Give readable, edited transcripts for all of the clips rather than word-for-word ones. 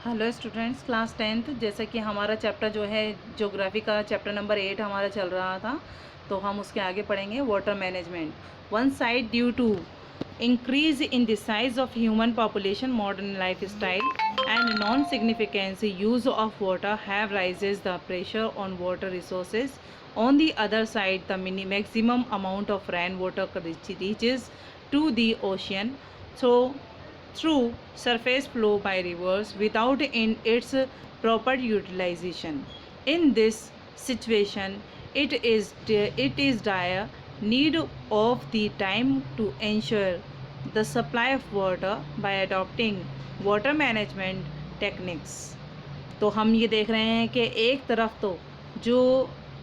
Hello students, class 10th। जैसे कि हमारा चैप्टर जो है ज्योग्राफी का चैप्टर नंबर 8 हमारा चल रहा था, तो हम उसके आगे पढ़ेंगे water management. One side, due to increase in the size of human population, modern lifestyle and non-significant use of water have raises the pressure on water resources. On the other side, the maximum amount of rainwater reaches to the ocean through surface flow by rivers without in its proper utilization. In this situation, it is dire need of the time to ensure the supply of water by adopting water management techniques. तो हम ये देख रहे हैं कि एक तरफ तो जो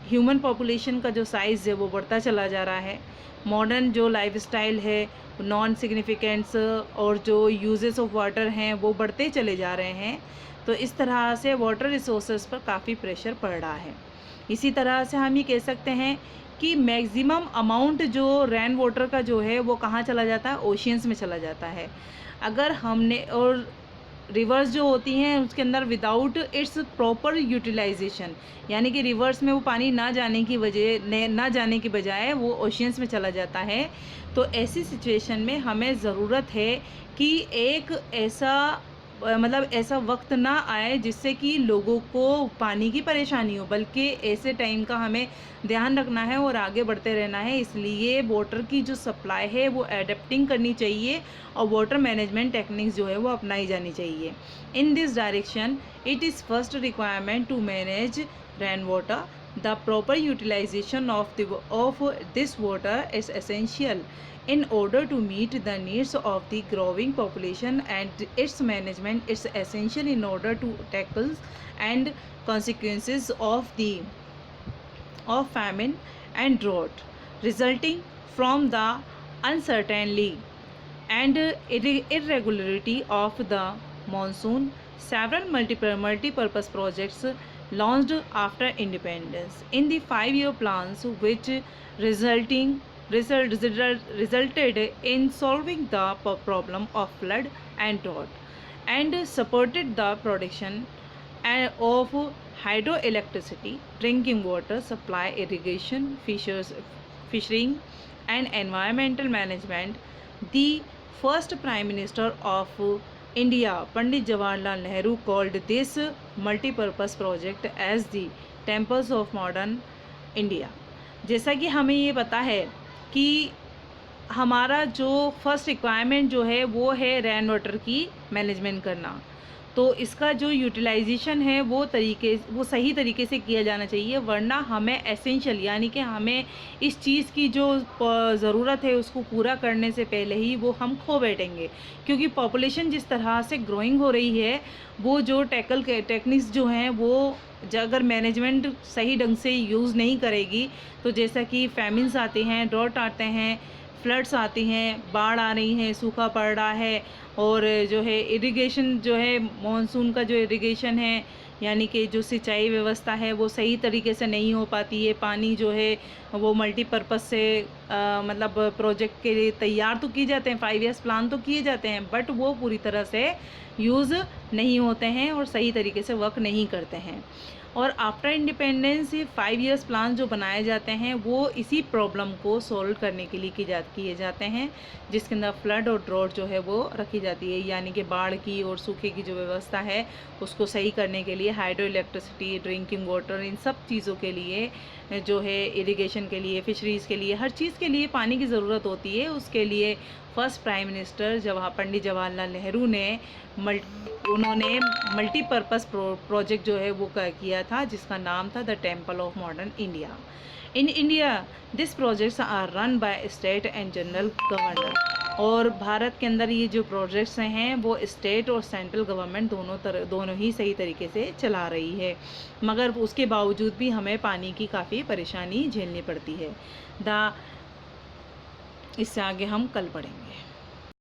ह्यूमन पॉपुलेशन का जो साइज़ है वो बढ़ता चला जा रहा है, मॉडर्न जो लाइफस्टाइल है, नॉन सिग्निफिकेंट्स और जो यूजेस ऑफ वाटर हैं वो बढ़ते चले जा रहे हैं। तो इस तरह से वाटर रिसोर्सेज पर काफ़ी प्रेशर पड़ रहा है। इसी तरह से हम ये कह सकते हैं कि मैक्सिमम अमाउंट जो रेन वाटर का जो है वो कहाँ चला जाता है, ओशियंस में चला जाता है। अगर हमने और रिवर्स जो होती हैं उसके अंदर विदाउट इट्स प्रॉपर यूटिलाइजेशन, यानी कि रिवर्स में वो पानी ना जाने की बजाय वो ओशियंस में चला जाता है। तो ऐसी सिचुएशन में हमें ज़रूरत है कि एक ऐसा वक्त ना आए जिससे कि लोगों को पानी की परेशानी हो, बल्कि ऐसे टाइम का हमें ध्यान रखना है और आगे बढ़ते रहना है। इसलिए वाटर की जो सप्लाई है वो एडेप्टिंग करनी चाहिए और वाटर मैनेजमेंट टेक्निक्स जो है वो अपनाई जानी चाहिए। In this direction it is first requirement to manage rain water. The proper utilization of this water is essential in order to meet the needs of the growing population, and its management is essential in order to tackle and consequences of famine and drought resulting from the uncertainty and irregularity of the monsoon. Several multi-purpose projects launched after independence in the 5-year plans, which resulted in solving the problem of flood and drought, and supported the production of hydroelectricity, drinking water supply, irrigation, fishing, and environmental management. The first Prime Minister of India, Pandit Jawaharlal Nehru, called this multi-purpose project as the Temples of Modern India. जैसा कि हमें ये पता है कि हमारा जो first requirement जो है वो है रेन वाटर की मैनेजमेंट करना। तो इसका जो यूटिलाइजेशन है वो सही तरीके से किया जाना चाहिए, वरना हमें एसेंशियल यानी कि हमें इस चीज़ की जो ज़रूरत है उसको पूरा करने से पहले ही वो हम खो बैठेंगे। क्योंकि पॉपुलेशन जिस तरह से ग्रोइंग हो रही है, वो जो टेक्निक्स जो हैं वो अगर मैनेजमेंट सही ढंग से यूज़ नहीं करेगी तो जैसा कि फैमिन्स आते हैं, ड्रॉट आते हैं, फ्लड्स आती हैं, बाढ़ आ रही हैं, सूखा पड़ रहा है, और जो है इरिगेशन जो है मॉनसून का जो इरिगेशन है यानी कि जो सिंचाई व्यवस्था है वो सही तरीके से नहीं हो पाती है। पानी जो है वो मल्टीपर्पज़ से मतलब प्रोजेक्ट के लिए तैयार तो किए जाते हैं, 5 ईयर्स प्लान तो किए जाते हैं, बट वो पूरी तरह से यूज़ नहीं होते हैं और सही तरीके से वर्क नहीं करते हैं। और आफ्टर इंडिपेंडेंस 5 ईयर्स प्लान जो बनाए जाते हैं वो इसी प्रॉब्लम को सॉल्व करने के लिए किए जाते हैं, जिसके अंदर फ्लड और ड्रॉट जो है वो रखी जाती है, यानी कि बाढ़ की और सूखे की जो व्यवस्था है उसको सही करने के लिए हाइड्रो इलेक्ट्रिसिटी, ड्रिंकिंग वाटर, इन सब चीज़ों के लिए जो है इरिगेशन के लिए, फिशरीज़ के लिए, हर चीज़ के लिए पानी की ज़रूरत होती है। उसके लिए first prime minister Pandit Jawaharlal Nehru ने उन्होंने मल्टीपर्पज़ प्रोजेक्ट जो है वो किया था, जिसका नाम था the temple of modern India. In India this projects are run by state and general governor. और भारत के अंदर ये जो प्रोजेक्ट्स हैं वो स्टेट और सेंट्रल गवर्नमेंट दोनों ही सही तरीके से चला रही है, मगर उसके बावजूद भी हमें पानी की काफ़ी परेशानी झेलनी पड़ती है। इससे आगे हम कल पढ़ेंगे।